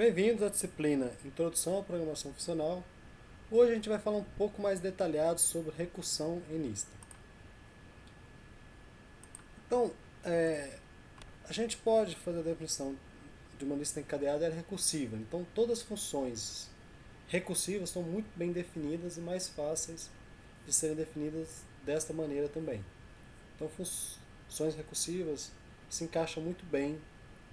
Bem-vindos à disciplina Introdução à Programação Funcional. Hoje a gente vai falar um pouco mais detalhado sobre recursão em lista. Então, a gente pode fazer a definição de uma lista encadeada recursiva. Então, todas as funções recursivas estão muito bem definidas e mais fáceis de serem definidas desta maneira também. Então, funções recursivas se encaixam muito bem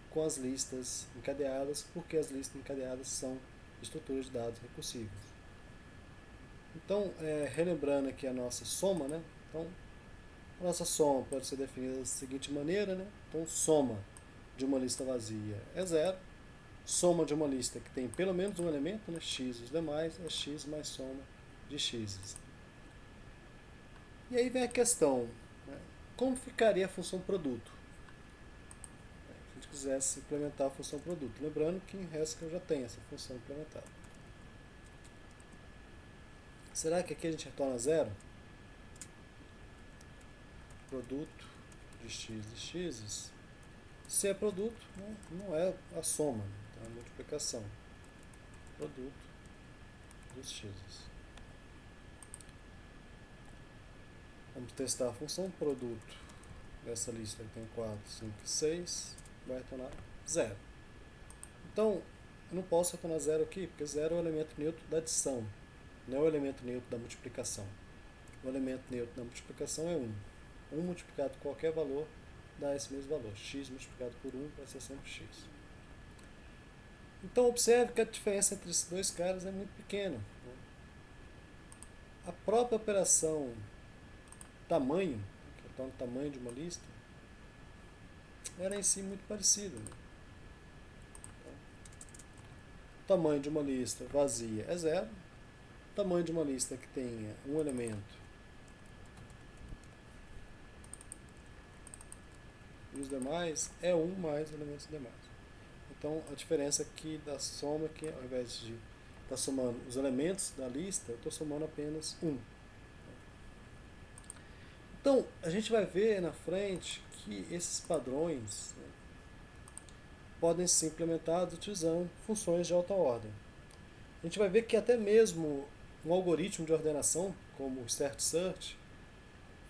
com as listas encadeadas, porque as listas encadeadas são estruturas de dados recursivas. Então, relembrando aqui a nossa soma, né? Então, a nossa soma pode ser definida da seguinte maneira, né? Então, soma de uma lista vazia é zero, soma de uma lista que tem pelo menos um elemento, né? X e os demais, é x mais soma de x. E aí vem a questão, né? Como ficaria a função produto? Se a gente quisesse implementar a função produto. Lembrando que em Haskell já tem essa função implementada. Será que aqui a gente retorna zero? Produto de x de x. Se é produto, né, não é a soma, então é a multiplicação. Produto dos x. Vamos testar a função produto dessa lista que tem 4, 5 e 6. Vai retornar zero. Então, eu não posso retornar zero aqui, porque zero é o elemento neutro da adição, não é o elemento neutro da multiplicação. O elemento neutro da multiplicação é 1. 1 multiplicado por qualquer valor dá esse mesmo valor. X multiplicado por 1 vai ser sempre x. Então observe que a diferença entre esses dois caras é muito pequena. A própria operação tamanho, que é o tamanho de uma lista, era em si muito parecida. Então, o tamanho de uma lista vazia é zero. O tamanho de uma lista que tenha um elemento e os demais é 1 mais elementos demais. Então a diferença aqui da soma é que ao invés de estar somando os elementos da lista, eu estou somando apenas 1. Então a gente vai ver na frente que esses padrões, né, podem ser implementados utilizando funções de alta ordem. A gente vai ver que até mesmo um algoritmo de ordenação, como o Start Search,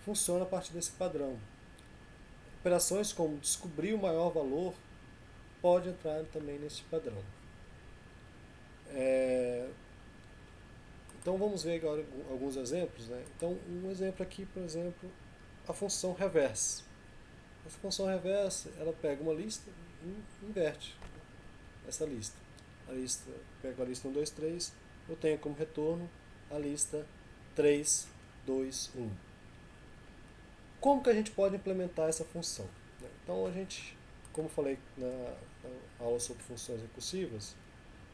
funciona a partir desse padrão. Operações como descobrir o maior valor pode entrar também nesse padrão. Então vamos ver agora alguns exemplos. Né? Então um exemplo aqui, por exemplo, a função reverse. Essa função reverse, ela pega uma lista e inverte essa lista. Pego a lista 1, 2, 3, eu tenho como retorno a lista 3, 2, 1. Como que a gente pode implementar essa função? Então a gente, como falei na aula sobre funções recursivas,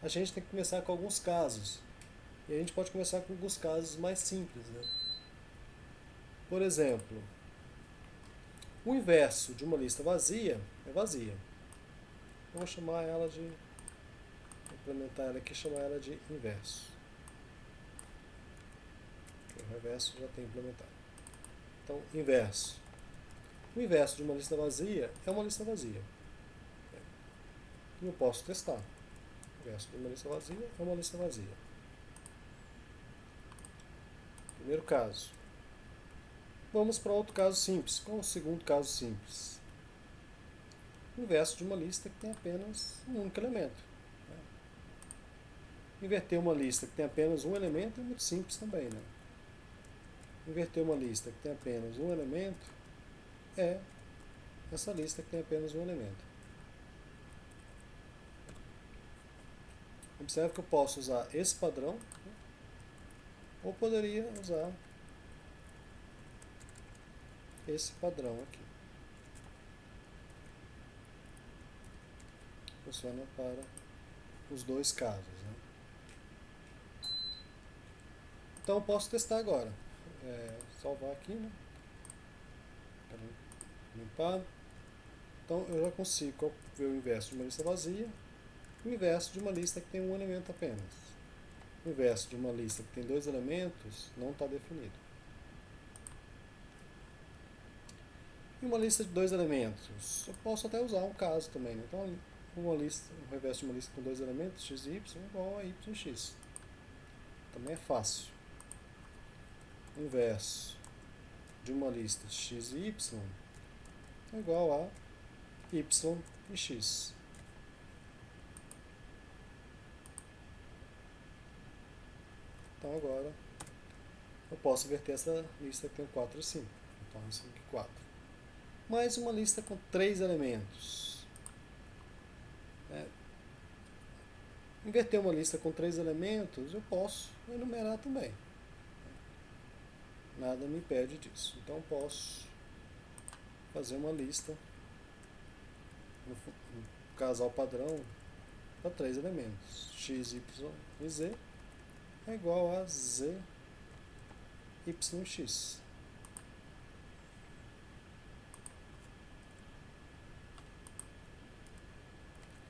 a gente tem que começar com alguns casos. E a gente pode começar com alguns casos mais simples. Né? Por exemplo, o inverso de uma lista vazia é vazia. Eu vou chamar ela de, implementar ela aqui, chamar ela de inverso. O reverso já tem implementado. Então, inverso. O inverso de uma lista vazia é uma lista vazia. E eu posso testar. O inverso de uma lista vazia é uma lista vazia. Primeiro caso. Vamos para outro caso simples. Qual é o segundo caso simples? O inverso de uma lista que tem apenas um único elemento. Inverter uma lista que tem apenas um elemento é muito simples também. Né? Inverter uma lista que tem apenas um elemento é essa lista que tem apenas um elemento. Observe que eu posso usar esse padrão, né? Ou poderia usar esse padrão aqui. Funciona para os dois casos. Né? Então eu posso testar agora. Salvar aqui, né? Para limpar. Então eu já consigo ver o inverso de uma lista vazia e o inverso de uma lista que tem um elemento apenas. O inverso de uma lista que tem dois elementos não está definido. E uma lista de dois elementos, eu posso até usar um caso também. Né? Então uma lista, um reverso de uma lista com dois elementos, x e y, igual a y e x. Também é fácil. Inverso de uma lista x e y é igual a y e x. Então agora eu posso inverter essa lista que tem 4 e 5. Então 5 e 4. Mais uma lista com 3 elementos. Inverter uma lista com 3 elementos, eu posso enumerar também. Nada me impede disso. Então posso fazer uma lista no casal padrão para 3 elementos. X, y e z é igual a z, y e x.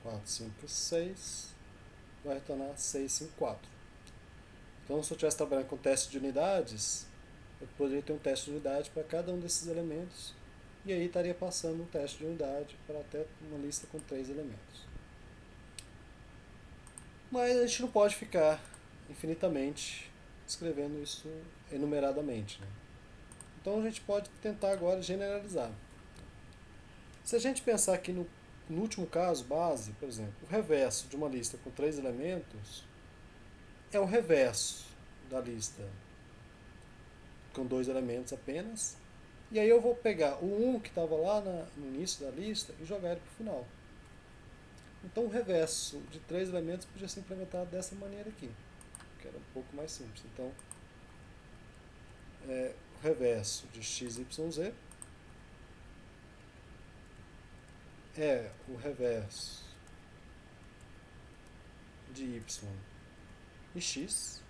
Quatro, 5, 6 vai retornar 6, 5, 4. Então, se eu estivesse trabalhando com teste de unidades, eu poderia ter um teste de unidade para cada um desses elementos, e aí estaria passando um teste de unidade para até uma lista com 3 elementos. Mas a gente não pode ficar infinitamente escrevendo isso enumeradamente, né? Então a gente pode tentar agora generalizar. Se a gente pensar aqui no último caso, base, por exemplo, o reverso de uma lista com 3 elementos é o reverso da lista com 2 elementos apenas, e aí eu vou pegar o 1 que estava lá no início da lista e jogar ele para o final. Então o reverso de 3 elementos podia ser implementado dessa maneira aqui, que era um pouco mais simples. Então, o reverso de x, y, z é o reverso de y e x.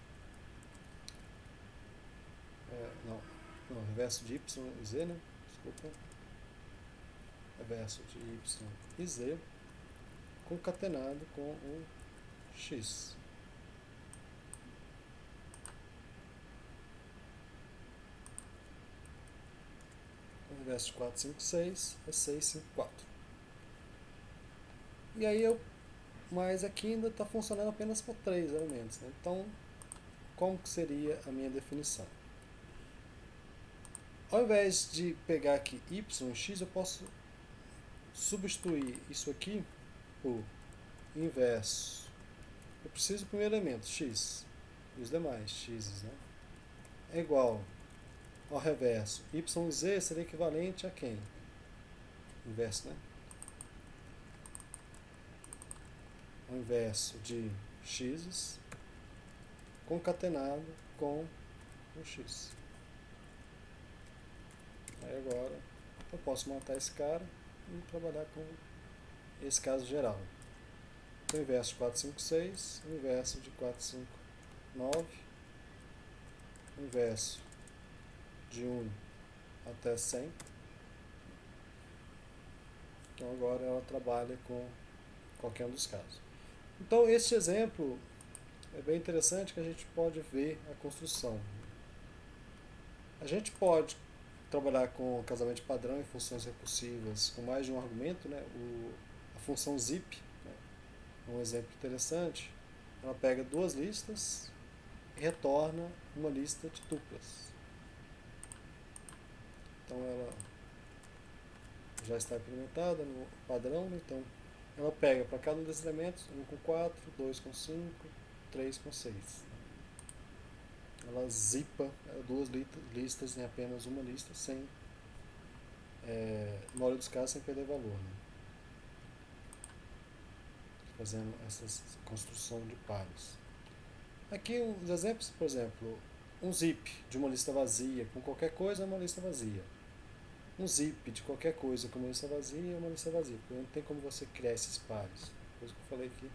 Não, reverso de y e z, né? Desculpa. Reverso de y e z concatenado com o x. O reverso de 4, 5, 6 é 6, 5, 4. E aí mas aqui ainda está funcionando apenas para 3 elementos, né? Então, como que seria a minha definição? Ao invés de pegar aqui y e x, eu posso substituir isso aqui por inverso. Eu preciso do primeiro elemento, x, e os demais, x, né? É igual ao reverso. Y e z seria equivalente a quem? Inverso, né? O inverso de x concatenado com o x. Aí agora eu posso montar esse cara e trabalhar com esse caso geral. Então, o inverso de 4, 5, 6, o inverso de 4, 5, 9, o inverso de 1 até 100. Então agora ela trabalha com qualquer um dos casos. Então este exemplo é bem interessante, que a gente pode ver a construção. A gente pode trabalhar com casamento de padrão e funções recursivas com mais de um argumento, né? A função zip, né? É um exemplo interessante. Ela pega 2 listas e retorna uma lista de tuplas. Então ela já está implementada no padrão, né? Então ela pega para cada um desses elementos 1 com 4, 2 com 5, 3 com 6. Ela zipa 2 listas em apenas uma lista, sem, na maioria dos casos, sem perder valor, né? Fazendo essa construção de pares. Aqui os exemplos, por exemplo, um zip de uma lista vazia com qualquer coisa é uma lista vazia. Um zip de qualquer coisa com uma lista vazia é uma lista vazia, porque não tem como você criar esses pares. Coisa que eu falei aqui,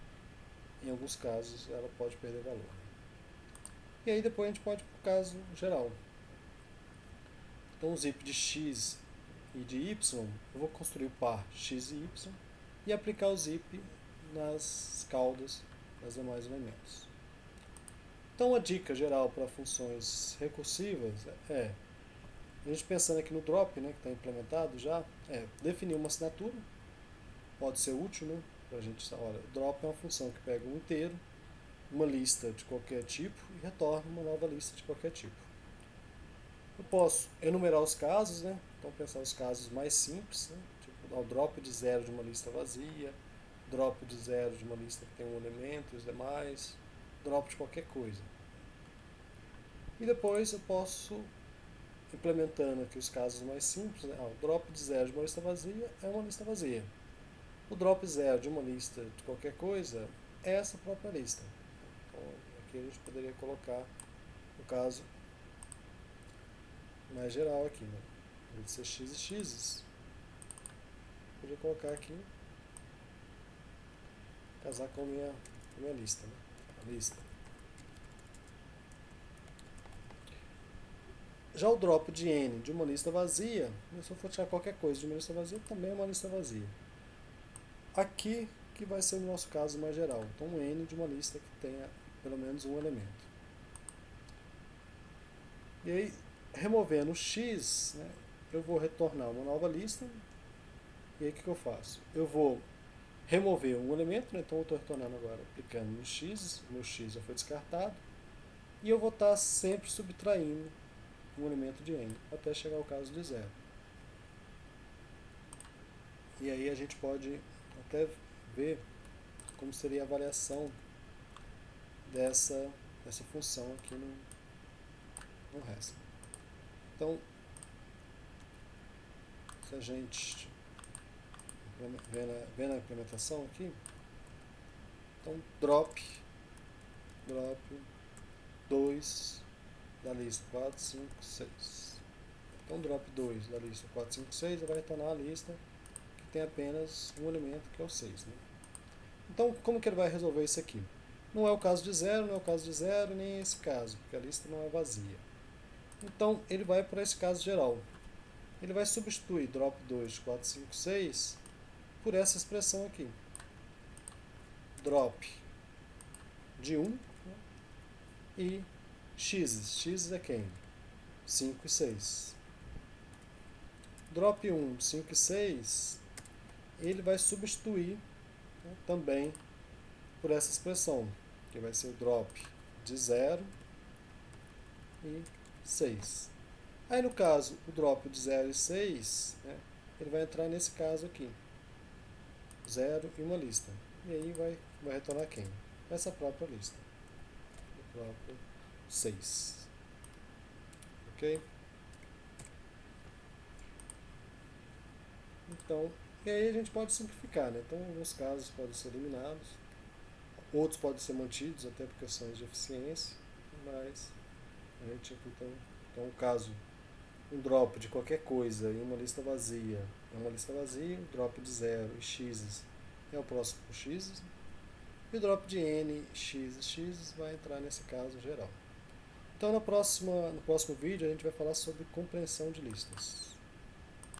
em alguns casos ela pode perder valor. E aí depois a gente pode ir para o caso geral. Então o zip de x e de y, eu vou construir o par x e y e aplicar o zip nas caudas dos demais elementos. Então a dica geral para funções recursivas é, a gente pensando aqui no drop, né, que está implementado já, definir uma assinatura, pode ser útil, né? Pra gente, olha, drop é uma função que pega um inteiro, uma lista de qualquer tipo e retorna uma nova lista de qualquer tipo. Eu posso enumerar os casos, né? Então pensar os casos mais simples, né? Tipo, o drop de zero de uma lista vazia, drop de zero de uma lista que tem um elemento e os demais, drop de qualquer coisa. E depois eu posso, implementando aqui os casos mais simples, né? O drop de zero de uma lista vazia é uma lista vazia. O drop zero de uma lista de qualquer coisa é essa própria lista. Então aqui a gente poderia colocar o caso mais geral aqui, né? De ser x e x. Podia colocar aqui, casar com a minha lista, né? A lista. Já o drop de n de uma lista vazia, se eu for tirar qualquer coisa de uma lista vazia, também é uma lista vazia. Aqui que vai ser o nosso caso mais geral. Então, um n de uma lista que tenha pelo menos um elemento. E aí, removendo o x, né, eu vou retornar uma nova lista. E aí, o que eu faço? Eu vou remover um elemento, né, então eu estou retornando agora, aplicando no x, o meu x já foi descartado. E eu vou estar sempre subtraindo um elemento de n, até chegar ao caso de zero. E aí a gente pode até ver como seria a avaliação dessa função aqui no resto. Então, se a gente vê na implementação aqui, então drop 2 da lista 4, 5, 6. Então drop 2 da lista 4, 5, 6 vai retornar a lista que tem apenas um elemento que é o 6. Né? Então, como que ele vai resolver isso aqui? Não é o caso de zero, não é o caso de zero, nem esse caso, porque a lista não é vazia. Então, ele vai para esse caso geral. Ele vai substituir drop 2 de 4, 5, 6 por essa expressão aqui. Drop de 1, né? E x. X é quem? 5 e 6. Drop 1, 5 e 6, ele vai substituir, né, também por essa expressão, que vai ser o drop de 0 e 6. Aí no caso, o drop de 0 e 6, né, ele vai entrar nesse caso aqui. 0 e uma lista. E aí vai retornar quem? Essa própria lista. O próprio 6. Ok? Então, e aí a gente pode simplificar, né? Então, alguns casos podem ser eliminados, outros podem ser mantidos até por questões de eficiência, mas a gente aqui tem então um caso, um drop de qualquer coisa em uma lista vazia é uma lista vazia, o drop de 0 e x é o próximo por x, e o drop de n, x e x vai entrar nesse caso geral. Então no próximo vídeo a gente vai falar sobre compreensão de listas.